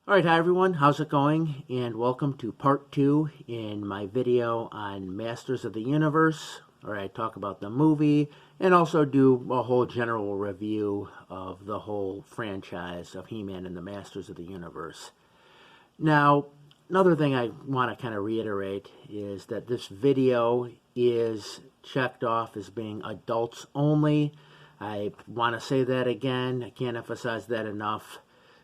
Alright, hi everyone, how's it going? And welcome to part 2 in my video on Masters of the Universe, where I talk about the movie and also do a whole general review of the whole franchise of He-Man and the Masters of the Universe. Now, another thing I want to kind of reiterate is that this video is checked off as being adults only. I want to say that again, I can't emphasize that enough,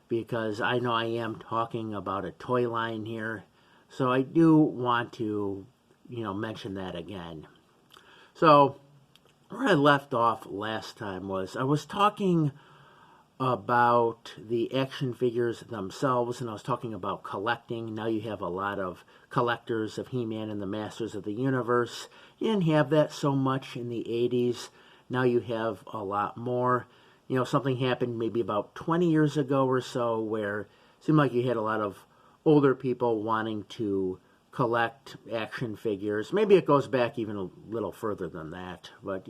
because I know I am talking about a toy line here. So I do want to, mention that again. So where I left off last time was I was talking about the action figures themselves, and I was talking about collecting. Now you have a lot of collectors of He-Man and the Masters of the Universe. You didn't have that so much in the 80s. Now you have a lot more. Something happened maybe about 20 years ago or so where it seemed like you had a lot of older people wanting to collect action figures. Maybe it goes back even a little further than that. But,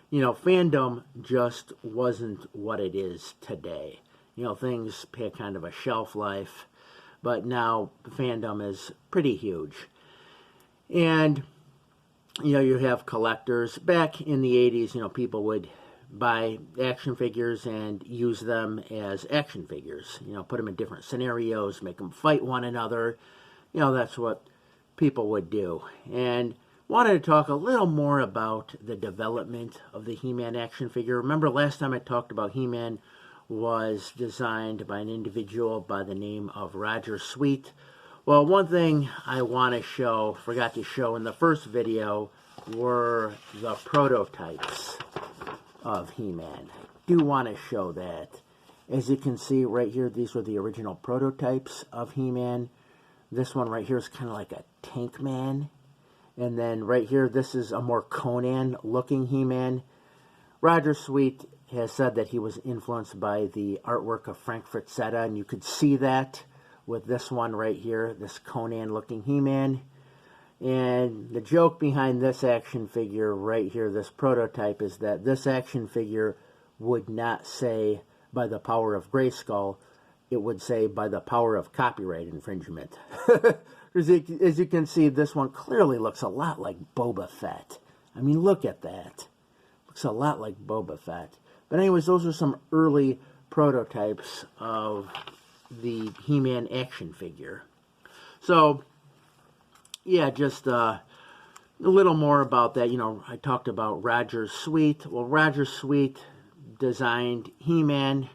fandom just wasn't what it is today. Things had kind of a shelf life. But now fandom is pretty huge. And, you have collectors. Back in the 80s, people would buy action figures and use them as action figures. Put them in different scenarios, make them fight one another. That's what people would do. And wanted to talk a little more about the development of the He-Man action figure. Remember last time I talked about He-Man was designed by an individual by the name of Roger Sweet. Well, one thing I want to forgot to show in the first video, were the prototypes of He-Man. I do want to show that. As you can see right here, these were the original prototypes of He-Man. This one right here is kind of like a Tank Man. And then right here, this is a more Conan looking He-Man. Roger Sweet has said that he was influenced by the artwork of Frank Frazetta, and you could see that with this one right here, this Conan looking He-Man. And the joke behind this action figure right here, this prototype, is that this action figure would not say by the power of Grayskull, it would say by the power of copyright infringement. As you can see, this one clearly looks a lot like Boba Fett. I mean, look at that. Looks a lot like Boba Fett. But anyways, those are some early prototypes of the He-Man action figure. So yeah, just a little more about that. I talked about Roger Sweet. Well, Roger Sweet designed He-Man,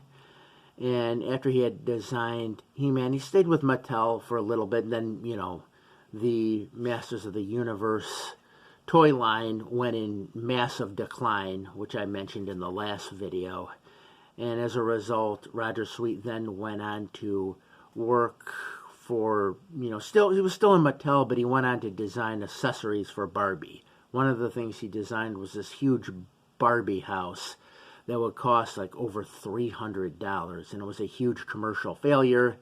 and after he had designed He-Man, he stayed with Mattel for a little bit, and then, the Masters of the Universe toy line went in massive decline, which I mentioned in the last video. And as a result, Roger Sweet then went on to work for, he was still in Mattel, but he went on to design accessories for Barbie. One of the things he designed was this huge Barbie house that would cost like over $300, and it was a huge commercial failure.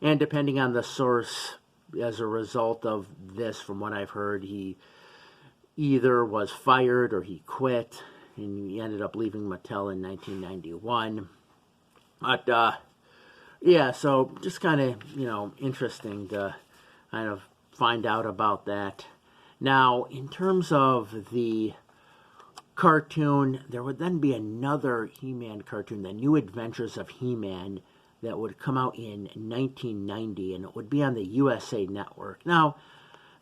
And depending on the source, as a result of this, from what I've heard, he either was fired or he quit, and he ended up leaving Mattel in 1991. But yeah, so just kind of, interesting to kind of find out about that. Now, in terms of the cartoon, there would then be another He-Man cartoon, The New Adventures of He-Man, that would come out in 1990, and it would be on the USA Network. Now,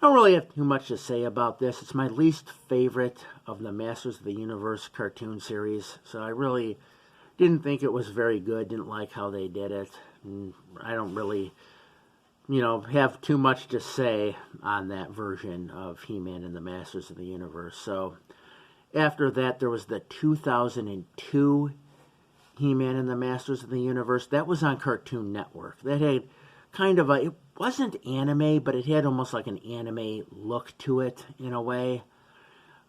I don't really have too much to say about this. It's my least favorite of the Masters of the Universe cartoon series, so I really didn't think it was very good, didn't like how they did it. I don't really, have too much to say on that version of He-Man and the Masters of the Universe. So after that, there was the 2002 He-Man and the Masters of the Universe. That was on Cartoon Network. That had kind of it wasn't anime, but it had almost like an anime look to it in a way.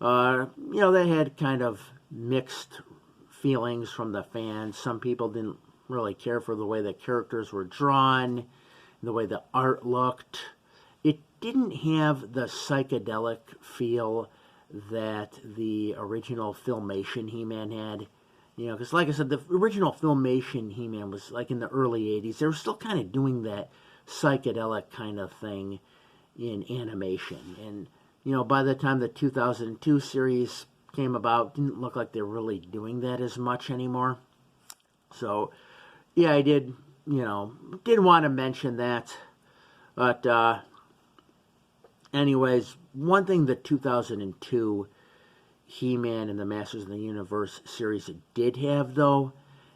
They had kind of mixed feelings from the fans. Some people didn't really care for the way the characters were drawn, the way the art looked. It didn't have the psychedelic feel that the original Filmation He-Man had. You know, because like I said, the original Filmation He-Man was like in the early 80s. They were still kind of doing that psychedelic kind of thing in animation. And, you know, by the time the 2002 series came about, didn't look like they were really doing that as much anymore. So, yeah, I did, you know, did want to mention that. But, anyways, one thing the 2002 He-Man and the Masters of the Universe series did have, though,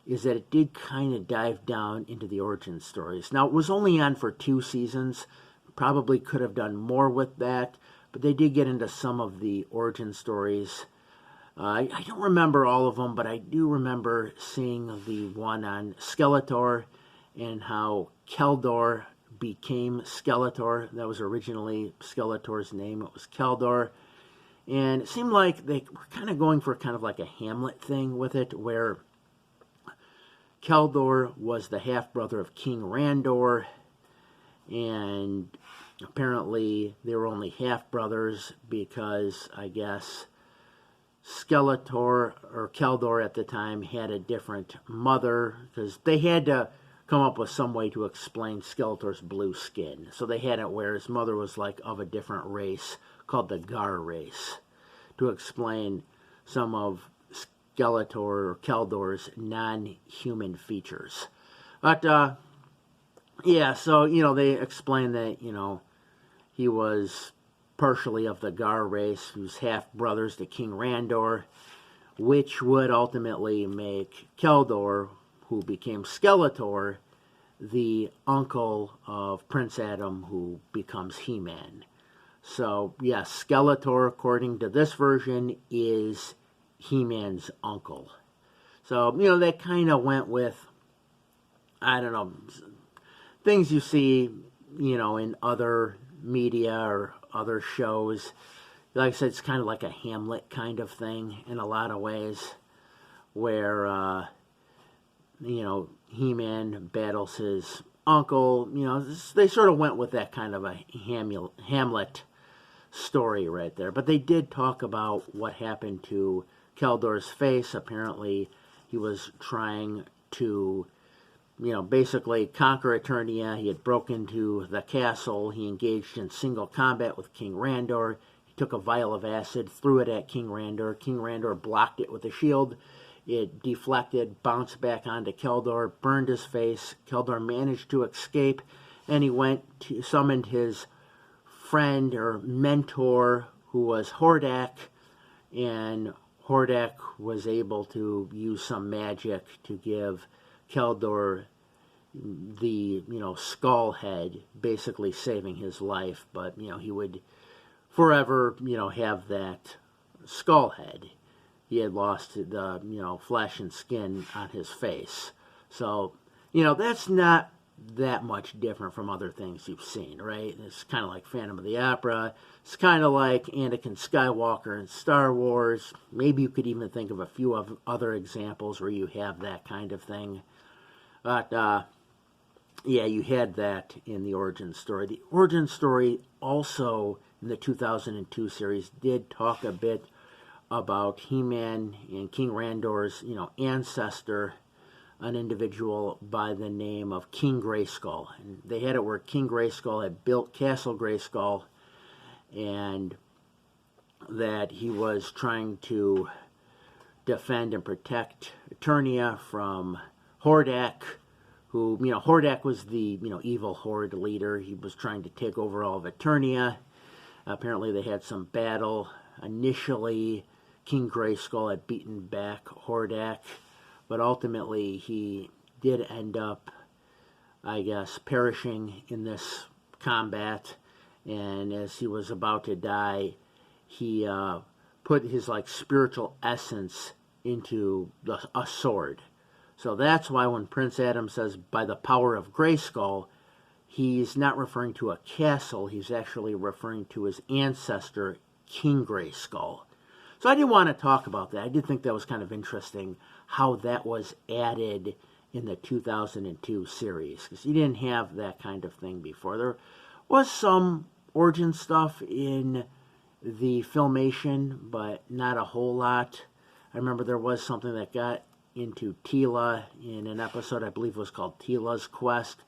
is that it did kind of dive down into the origin stories. Now, it was only on for 2 seasons. Probably could have done more with that, but they did get into some of the origin stories. I don't remember all of them, but I do remember seeing the one on Skeletor and how Keldor became Skeletor. That was originally Skeletor's name. It was Keldor. And it seemed like they were kind of going for kind of like a Hamlet thing with it, where Keldor was the half-brother of King Randor, and apparently they were only half-brothers because, I guess, Skeletor, or Keldor at the time, had a different mother, because they had to come up with some way to explain Skeletor's blue skin. So they had it where his mother was like of a different race, called the Gar race, to explain some of Skeletor or Keldor's non-human features. But, yeah, so, you know, they explained that, you know, he was partially of the Gar race, who's half-brothers to King Randor, which would ultimately make Keldor, who became Skeletor, the uncle of Prince Adam, who becomes He-Man. So, yes, Skeletor, according to this version, is He-Man's uncle. So, you know, that kind of went with, I don't know, things you see, you know, in other media or other shows. Like I said, it's kind of like a Hamlet kind of thing in a lot of ways, where, you know, He-Man battles his uncle. You know, they sort of went with that kind of a Hamlet story right there. But they did talk about what happened to Keldor's face. Apparently, he was trying to, you know, basically conquer Eternia. He had broken into the castle. He engaged in single combat with King Randor. He took a vial of acid, threw it at King Randor. King Randor blocked it with a shield. It deflected, bounced back onto Keldor, burned his face. Keldor managed to escape, and he summoned his friend or mentor, who was Hordak, and Hordak was able to use some magic to give Keldor the, you know, skull head, basically saving his life. But, you know, he would forever, you know, have that skull head. He had lost the, you know, flesh and skin on his face. So, you know, that's not that much different from other things you've seen, right? It's kind of like Phantom of the Opera. It's kind of like Anakin Skywalker in Star Wars. Maybe you could even think of a few of other examples where you have that kind of thing. But, yeah, you had that in the origin story. The origin story also in the 2002 series did talk a bit about He-Man and King Randor's, you know, ancestor, an individual by the name of King Grayskull. And they had it where King Grayskull had built Castle Grayskull, and that he was trying to defend and protect Eternia from Hordak, who, you know, Hordak was the, you know, evil horde leader. He was trying to take over all of Eternia. Apparently they had some battle. Initially, King Grayskull had beaten back Hordak, but ultimately he did end up, I guess, perishing in this combat. And as he was about to die, he put his, like, spiritual essence into a sword. So that's why when Prince Adam says, by the power of Grayskull, he's not referring to a castle, he's actually referring to his ancestor, King Grayskull. So I did want to talk about that. I did think that was kind of interesting, how that was added in the 2002 series, because you didn't have that kind of thing before. There was some origin stuff in the Filmation, but not a whole lot. I remember there was something that got into Tila in an episode, I believe it was called Tila's Quest,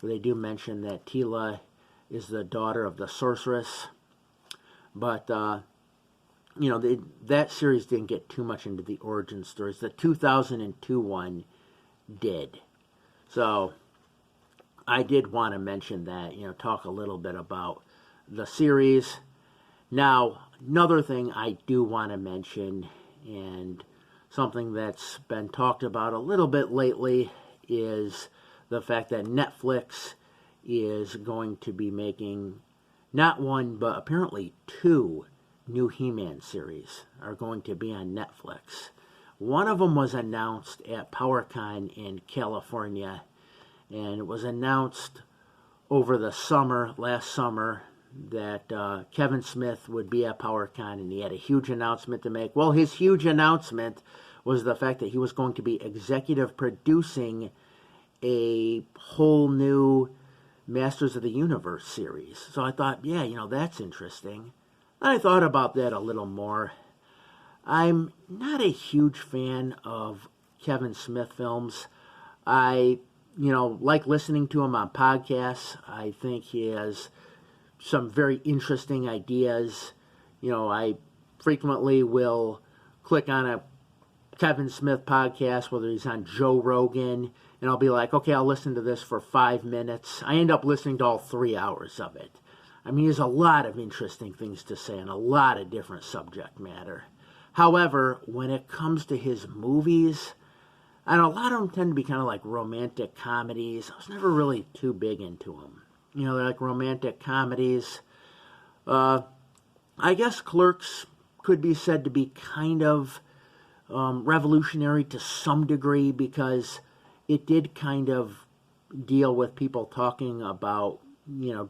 where they do mention that Tila is the daughter of the sorceress. But, that series didn't get too much into the origin stories. The 2002 one did. So, I did want to mention that, talk a little bit about the series. Now, another thing I do want to mention, and something that's been talked about a little bit lately, is the fact that Netflix is going to be making not one, but apparently 2 new He-Man series are going to be on Netflix. One of them was announced at PowerCon in California, and it was announced over the summer, last summer, that Kevin Smith would be at PowerCon, and he had a huge announcement to make. Well, his huge announcement was the fact that he was going to be executive producing a whole new Masters of the Universe series. So I thought, yeah, that's interesting. And I thought about that a little more. I'm not a huge fan of Kevin Smith films. I, like listening to him on podcasts. I think he has some very interesting ideas. I frequently will click on a Kevin Smith podcast, whether he's on Joe Rogan, and I'll be like, okay, I'll listen to this for 5 minutes. I end up listening to all 3 hours of it. I mean, he has a lot of interesting things to say and a lot of different subject matter. However, when it comes to his movies, I know a lot of them tend to be kind of like romantic comedies. I was never really too big into them. They're like romantic comedies. I guess Clerks could be said to be kind of revolutionary to some degree, because it did kind of deal with people talking about,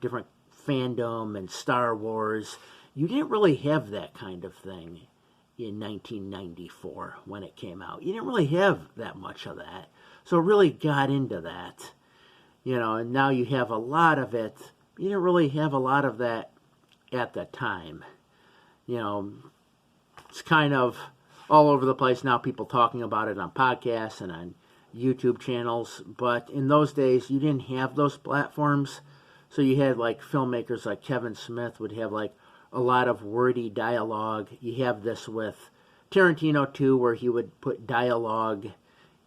different fandom and Star Wars. You didn't really have that kind of thing in 1994 when it came out. You didn't really have that much of that. So it really got into that. And now you have a lot of it. You didn't really have a lot of that at the time. It's kind of all over the place now, people talking about it on podcasts and on YouTube channels. But in those days, you didn't have those platforms. So you had like filmmakers like Kevin Smith would have like a lot of wordy dialogue. You have this with Tarantino too, where he would put dialogue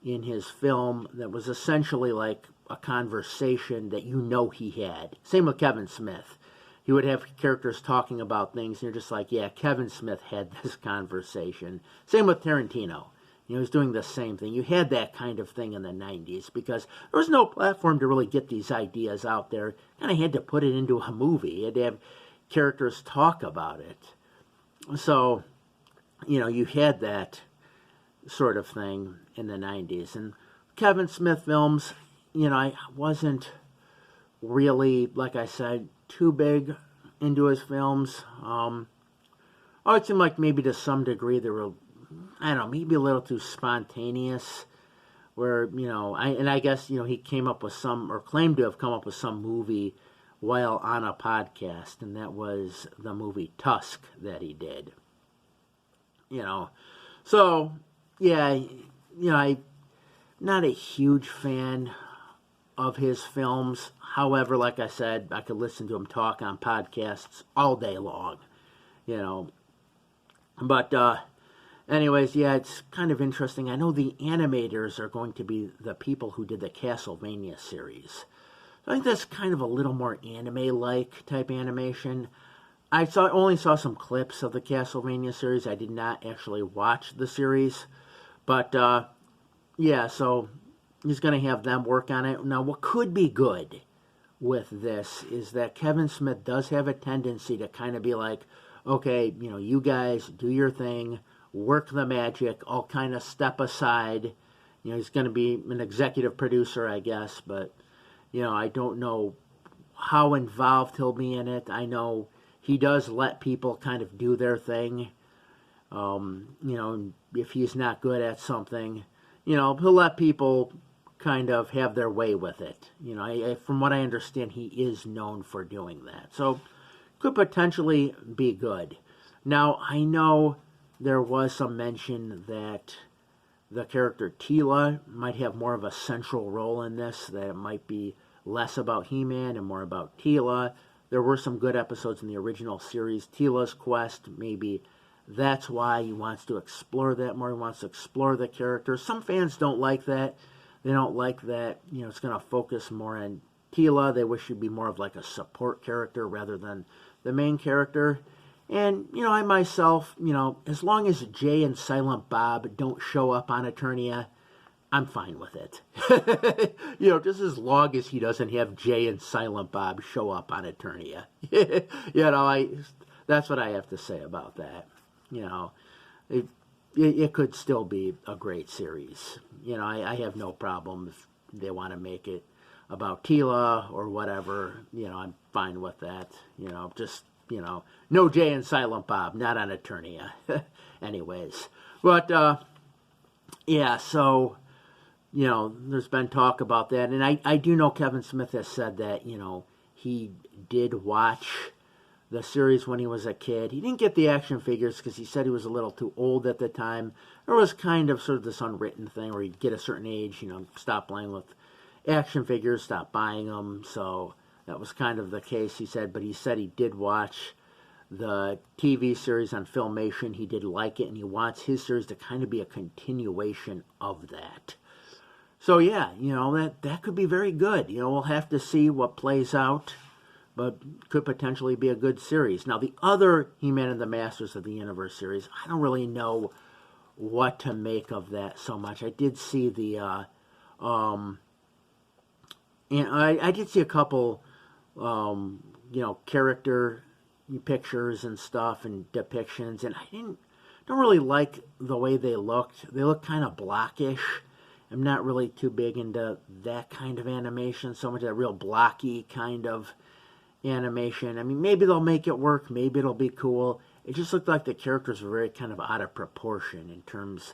in his film that was essentially like a conversation that he had. Same with Kevin Smith. He would have characters talking about things, and you're just like, yeah, Kevin Smith had this conversation. Same with Tarantino. He's doing the same thing. You had that kind of thing in the 90s because there was no platform to really get these ideas out there. Kind of had to put it into a movie. You had to have characters talk about it. So, you had that sort of thing in the 90s. And Kevin Smith films, I wasn't really, like I said, too big into his films. It seemed like maybe to some degree they were, maybe a little too spontaneous. Where, I guess, he came up with some, or claimed to have come up with some movie while on a podcast, and that was the movie Tusk that he did. So, yeah, I'm not a huge fan of his films. However, like I said, I could listen to him talk on podcasts all day long, But, anyways, yeah, it's kind of interesting. I know the animators are going to be the people who did the Castlevania series. So I think that's kind of a little more anime-like type animation. I only saw some clips of the Castlevania series. I did not actually watch the series. But, yeah, so he's going to have them work on it. Now, what could be good with this is that Kevin Smith does have a tendency to kind of be like, okay, you guys do your thing, work the magic, I'll kind of step aside. He's going to be an executive producer, I guess, but, I don't know how involved he'll be in it. I know he does let people kind of do their thing. If he's not good at something, he'll let people kind of have their way with it. From what I understand, he is known for doing that. So, could potentially be good. Now, I know there was some mention that the character Teela might have more of a central role in this, that it might be less about He-Man and more about Teela. There were some good episodes in the original series. Teela's quest, maybe that's why he wants to explore that more. He wants to explore the character. Some fans don't like that. They don't like that, it's going to focus more on Teela. They wish he'd be more of like a support character rather than the main character. And, I myself, as long as Jay and Silent Bob don't show up on Eternia, I'm fine with it. Just as long as he doesn't have Jay and Silent Bob show up on Eternia. That's what I have to say about that. It could still be a great series. I have no problem if they want to make it about Teela or whatever. I'm fine with that. No Jay and Silent Bob, not on Eternia. Anyways. But, so, there's been talk about that. And I do know Kevin Smith has said that, he did watch the series when he was a kid. He didn't get the action figures because he said he was a little too old at the time. There was kind of sort of this unwritten thing where you get a certain age, stop playing with action figures, stop buying them. So that was kind of the case, he said. But he said he did watch the TV series on Filmation. He did like it, and he wants his series to kind of be a continuation of that. So yeah, that could be very good. We'll have to see what plays out, but could potentially be a good series. Now, the other He-Man and the Masters of the Universe series, I don't really know what to make of that so much. I did see the, and I did see a couple, character pictures and stuff and depictions, and I don't really like the way they looked. They look kind of blockish. I'm not really too big into that kind of animation, so much that real blocky kind of animation. I mean, maybe they'll make it work, maybe it'll be cool. It just looked like the characters were very kind of out of proportion in terms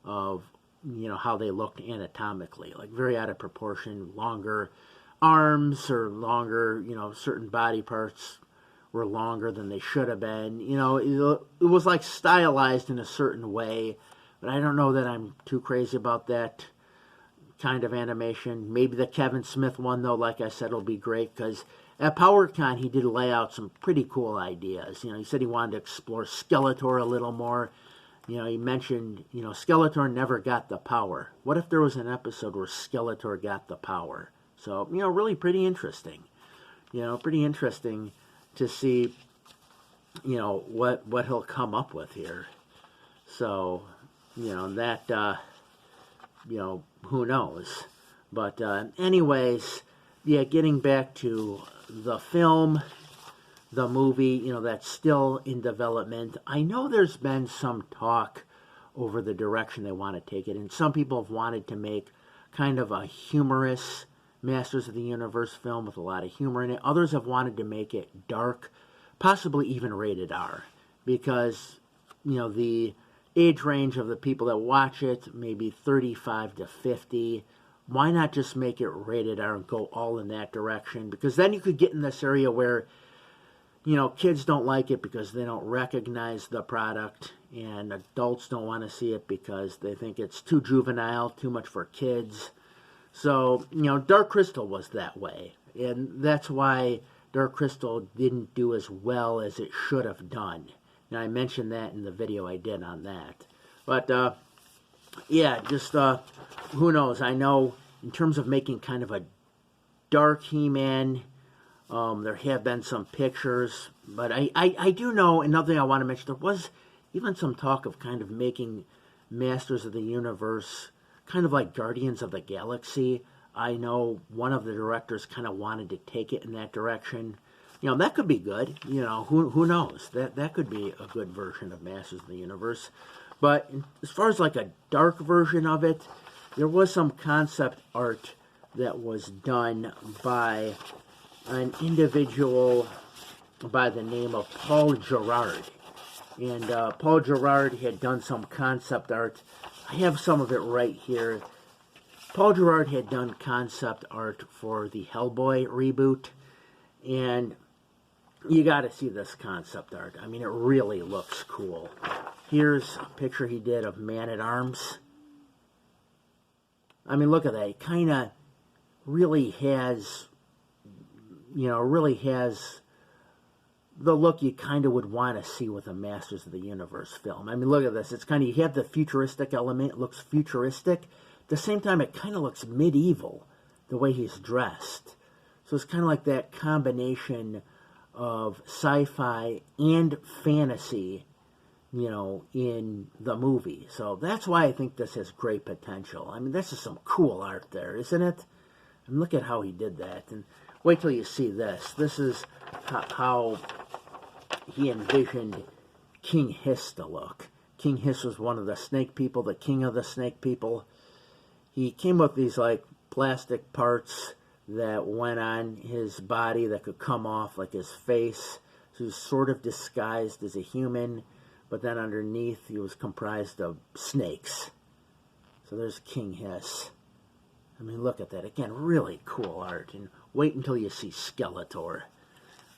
of, how they looked anatomically. Like, very out of proportion, longer arms or longer, certain body parts were longer than they should have been. It was like stylized in a certain way, but I don't know that I'm too crazy about that kind of animation. Maybe the Kevin Smith one, though, like I said, will be great, because at PowerCon, he did lay out some pretty cool ideas. He said he wanted to explore Skeletor a little more. He mentioned, Skeletor never got the power. What if there was an episode where Skeletor got the power? So, really pretty interesting. Pretty interesting to see, what he'll come up with here. So, that, who knows. But anyways, yeah, getting back to the film, the movie, that's still in development. I know there's been some talk over the direction they want to take it, and some people have wanted to make kind of a humorous Masters of the Universe film with a lot of humor in it. Others have wanted to make it dark, possibly even rated R, because, the age range of the people that watch it, maybe 35 to 50. Why not just make it rated R and go all in that direction? Because then you could get in this area where, kids don't like it because they don't recognize the product, and adults don't want to see it because they think it's too juvenile, too much for kids. So, Dark Crystal was that way, and that's why Dark Crystal didn't do as well as it should have done. And I mentioned that in the video I did on that. But, yeah, just, who knows? I know in terms of making kind of a dark He-Man, there have been some pictures, but I do know, another thing I want to mention, there was even some talk of kind of making Masters of the Universe kind of like Guardians of the Galaxy. I know one of the directors kind of wanted to take it in that direction. That could be good. Who knows? That could be a good version of Masters of the Universe. But as far as like a dark version of it, there was some concept art that was done by an individual by the name of Paul Gerard. And Paul Gerard had done some concept art. I have some of it right here. Paul Gerard had done concept art for the Hellboy reboot. And you got to see this concept art. I mean, it really looks cool. Here's a picture he did of Man-at-Arms. I mean, look at that. It kind of really has, really has the look you kind of would want to see with a Masters of the Universe film. I mean, look at this. It's kind of, you have the futuristic element. It looks futuristic. At the same time, it kind of looks medieval, the way he's dressed. So it's kind of like that combination of sci-fi and fantasy, in the movie. So that's why I think this has great potential. I mean, this is some cool art there, isn't it? And look at how he did that. And wait till you see this. This is how he envisioned King Hiss to look. King Hiss was one of the snake people, the king of the snake people. He came up with these, like, plastic parts that went on his body that could come off, like his face. So he was sort of disguised as a human, but then underneath he was comprised of snakes. So there's King Hiss. I mean, look at that. Again, really cool art. And wait until you see Skeletor.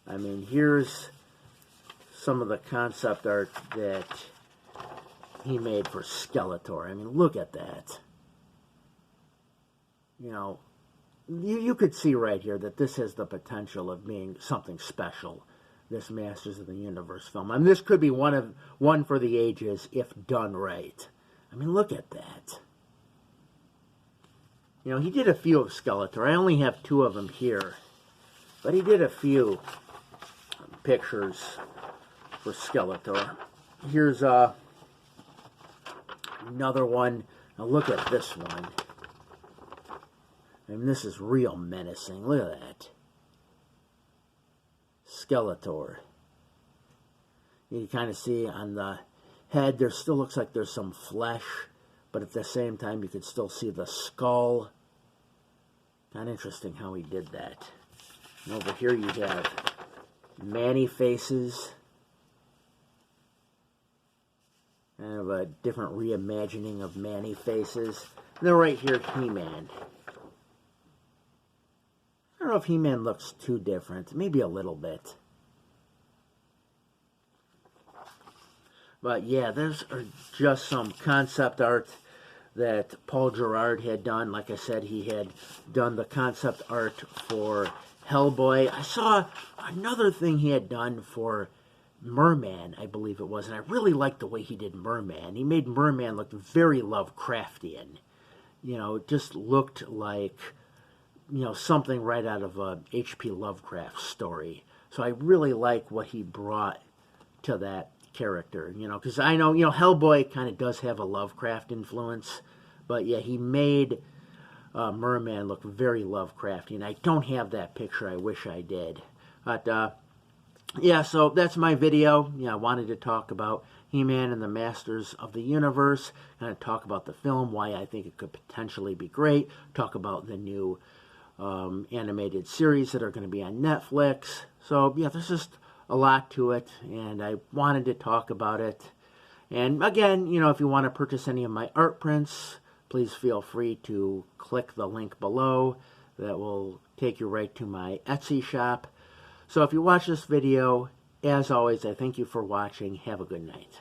I mean, here's some of the concept art that he made for Skeletor. I mean, look at that. You could see right here that this has the potential of being something special, this Masters of the Universe film. I mean, this could be one for the ages if done right. I mean, look at that. He did a few of Skeletor. I only have 2 of them here, but he did a few pictures for Skeletor. Here's another one. Now look at this one. I mean, this is real menacing. Look at that. Skeletor. You can kind of see on the head, there still looks like there's some flesh, but at the same time, you can still see the skull. Kind of interesting how he did that. And over here, you have Manny faces. Kind of a different reimagining of Manny faces. And then right here, He-Man. I don't know if He-Man looks too different. Maybe a little bit. But yeah, those are just some concept art that Paul Gerard had done. Like I said, he had done the concept art for Hellboy. I saw another thing he had done for Mer-Man, I believe it was, and I really liked the way he did Mer-Man. He made Mer-Man look very Lovecraftian. It just looked like, something right out of a H.P. Lovecraft story. So I really like what he brought to that character, because I know, Hellboy kind of does have a Lovecraft influence, but yeah, he made Mer-Man look very Lovecraftian. I don't have that picture. I wish I did. But, yeah, so that's my video. I wanted to talk about He-Man and the Masters of the Universe, kind of talk about the film, why I think it could potentially be great, talk about the new animated series that are going to be on Netflix. So, yeah, there's just a lot to it, and I wanted to talk about it. And again, if you want to purchase any of my art prints, please feel free to click the link below. That will take you right to my Etsy shop. So if you watch this video, as always, I thank you for watching. Have a good night.